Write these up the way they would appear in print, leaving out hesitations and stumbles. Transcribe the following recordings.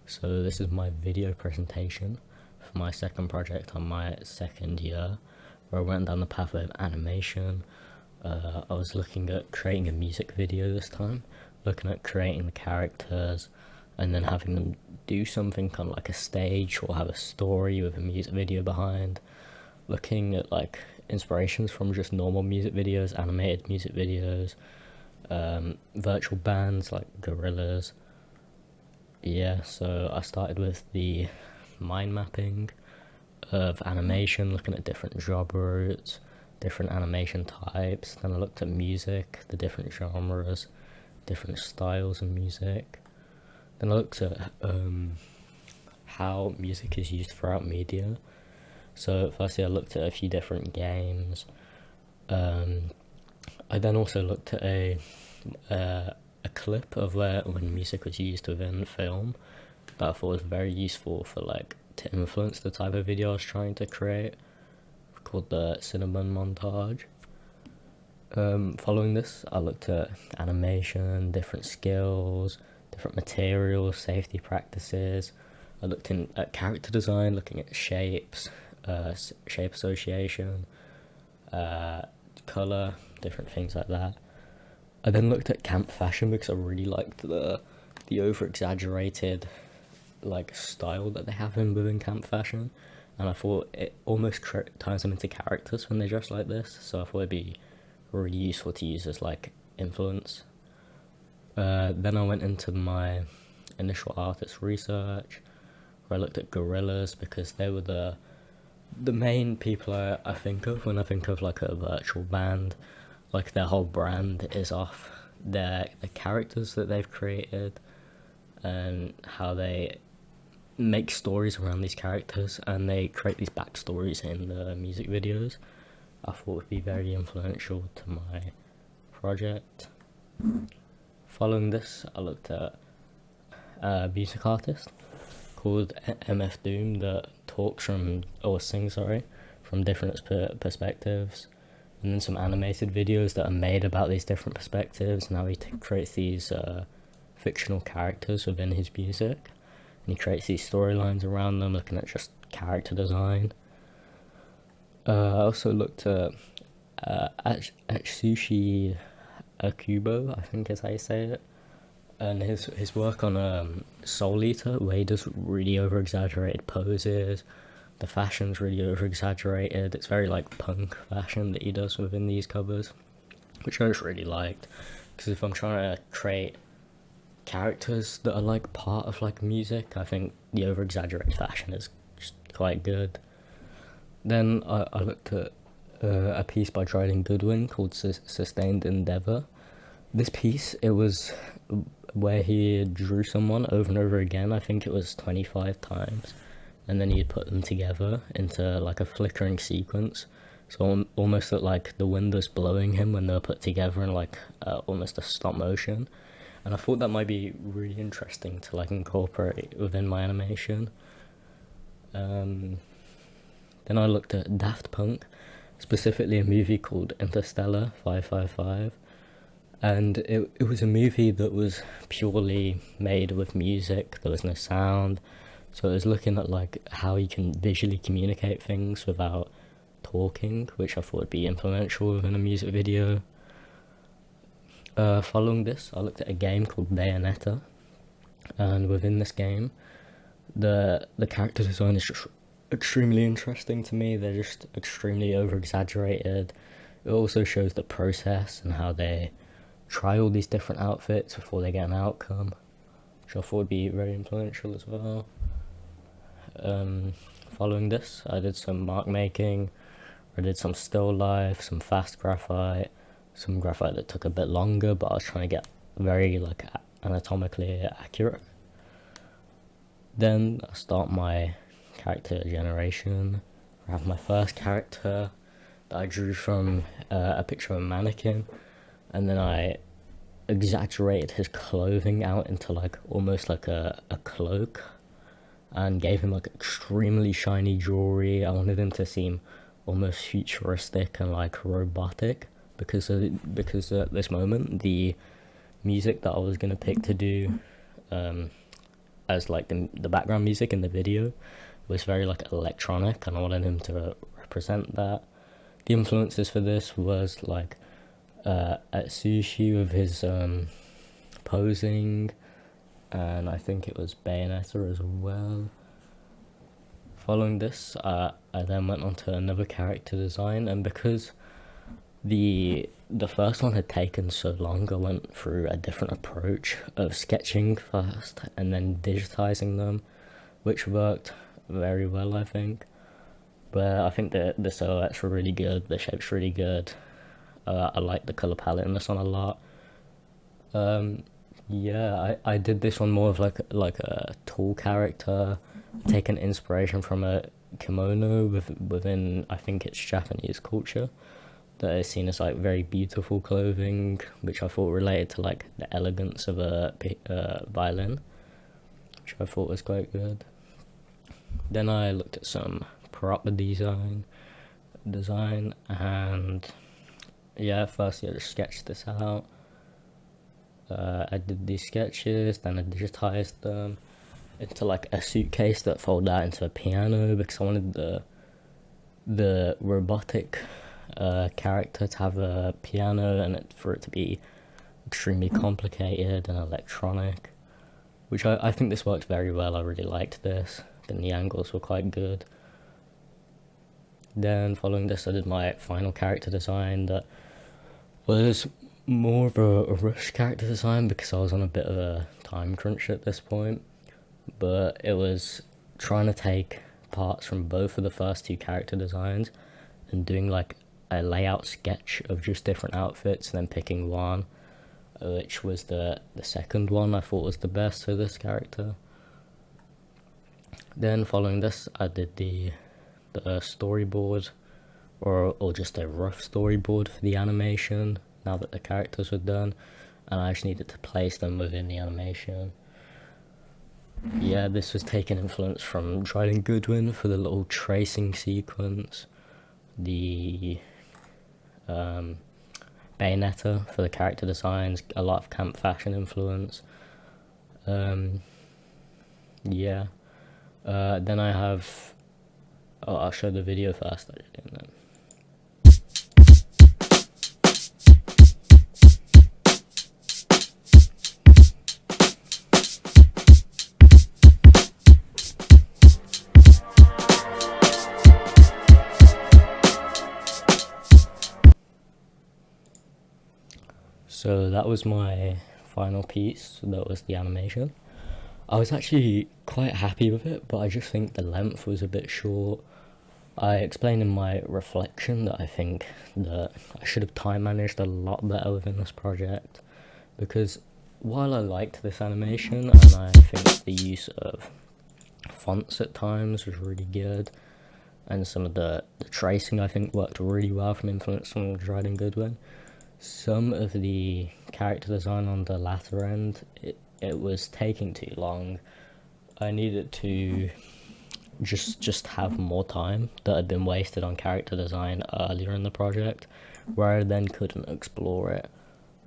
So this is my video presentation for my second project on my second year, where I went down the pathway of animation. I was looking at creating a music video this time, looking at creating the characters and then having them do something on like a stage or have a story with a music video behind, looking at like inspirations from just normal music videos, animated music videos, virtual bands like Gorillaz. Yeah, so I started with the mind mapping of animation, looking at different job routes, different animation types. Then I looked at music, the different genres, different styles of music. Then I looked at how music is used throughout media. So firstly, I looked at a few different games. I then also looked at a clip of when music was used within film that I thought was very useful for like to influence the type of video I was trying to create, called the cinnamon montage. Following this, I looked at animation, different skills, different materials, safety practices. I looked at character design, looking at shapes, shape association, color, different things like that. I then looked at camp fashion because I really liked the over exaggerated like style that they have in within camp fashion, and I thought it almost turns them into characters when they dress like this. So I thought it'd be really useful to use as like influence. Then I went into my initial artist research, where I looked at Gorillaz because they were the main people I think of when I think of like a virtual band. Like their whole brand is off the characters that they've created and how they make stories around these characters, and they create these backstories in the music videos. I thought would be very influential to my project. Following this, I looked at a music artist called MF Doom that talks from, or sings, sorry, from different perspectives, and then some animated videos that are made about these different perspectives. Now he creates these fictional characters within his music, and he creates these storylines around them, looking at just character design. I also looked at Atsushi Akubo, I think is how you say it, and his work on Soul Eater, where he does really over exaggerated poses. The fashion's really over exaggerated. It's very like punk fashion that he does within these covers, which I just really liked. Because if I'm trying to create characters that are like part of like music, I think the over exaggerated fashion is just quite good. Then I looked at a piece by Dryden Goodwin called Sustained Endeavor. This piece, it was where he drew someone over and over again. I think it was 25 times, and then he'd put them together into like a flickering sequence. So almost looked like the wind was blowing him when they were put together in like almost a stop motion. And I thought that might be really interesting to like incorporate within my animation. Then I looked at Daft Punk, specifically a movie called Interstellar 555. And it was a movie that was purely made with music. There was no sound. So it was looking at like how you can visually communicate things without talking, which I thought would be influential within a music video. Following this, I looked at a game called Bayonetta, and within this game, the character design is just extremely interesting to me. They're just extremely over exaggerated. It also shows the process and how they try all these different outfits before they get an outcome, which I thought would be very influential as well. Following this, I did some mark making. I did some still life, some fast graphite, some graphite that took a bit longer, but I was trying to get very like anatomically accurate. Then I start my character generation. I have my first character that I drew from a picture of a mannequin, and then I exaggerated his clothing out into like almost like a cloak, and gave him like extremely shiny jewelry. I wanted him to seem almost futuristic and like robotic, because at this moment the music that I was gonna pick to do as like the background music in the video was very like electronic, and I wanted him to represent that. The influences for this was like Atsushi with his posing, and I think it was Bayonetta as well. Following this, I then went on to another character design, and because the first one had taken so long, I went through a different approach of sketching first and then digitizing them, which worked very well, I think. But I think the silhouettes were really good, the shape's really good. I like the color palette in this one a lot. Yeah, I did this one more of like a tall character, taking inspiration from a kimono within, I think it's Japanese culture, that is seen as like very beautiful clothing, which I thought related to like the elegance of a violin, which I thought was quite good. Then I looked at some prop design, and yeah, firstly I just sketched this out. I did these sketches, then I digitized them into like a suitcase that folded out into a piano, because I wanted the robotic character to have a piano, and for it to be extremely complicated and electronic, which I think this worked very well. I really liked this, and the angles were quite good. Then following this, I did my final character design that was more of a rush character design, because I was on a bit of a time crunch at this point, but it was trying to take parts from both of the first two character designs and doing like a layout sketch of just different outfits, and then picking one, which was the second one I thought was the best for this character. Then following this, I did the storyboard, or just a rough storyboard for the animation, now that the characters were done, and I just needed to place them within the animation. Yeah, this was taking influence from Dryden Goodwin for the little tracing sequence, the Bayonetta for the character designs, a lot of camp fashion influence. Yeah. Then I have... Oh, I'll show the video first, actually, and then... So that was my final piece, that was the animation. I was actually quite happy with it, but I just think the length was a bit short. I explained in my reflection that I think that I should have time managed a lot better within this project, because while I liked this animation, and I think the use of fonts at times was really good, and some of the tracing I think worked really well from influence from Dryden Goodwin, some of the character design on the latter end, it was taking too long. I needed to just have more time that had been wasted on character design earlier in the project, where I then couldn't explore it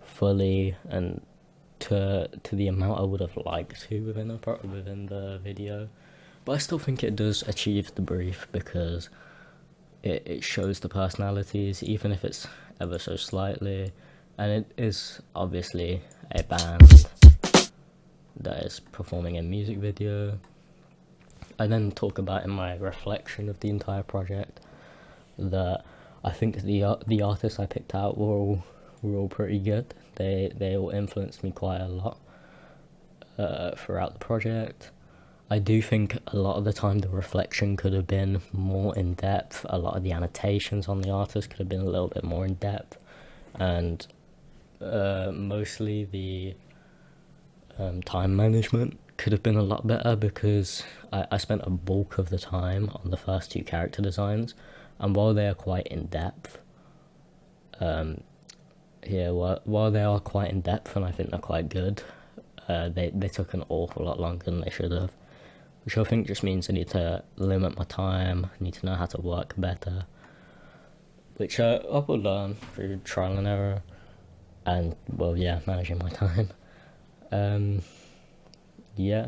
fully and to the amount I would have liked to within the video. But I still think it does achieve the brief, because it shows the personalities, even if it's ever so slightly, and it is obviously a band that is performing a music video. I then talk about in my reflection of the entire project that I think the artists I picked out were all pretty good. They all influenced me quite a lot throughout the project. I do think a lot of the time the reflection could have been more in depth. A lot of the annotations on the artist could have been a little bit more in depth, and mostly the time management could have been a lot better, because I spent a bulk of the time on the first two character designs, and while they are quite in depth, while they are quite in depth and I think they're quite good, they took an awful lot longer than they should have, which I think just means I need to limit my time, I need to know how to work better, which I will learn through trial and error, and, well, yeah, managing my time. Yeah.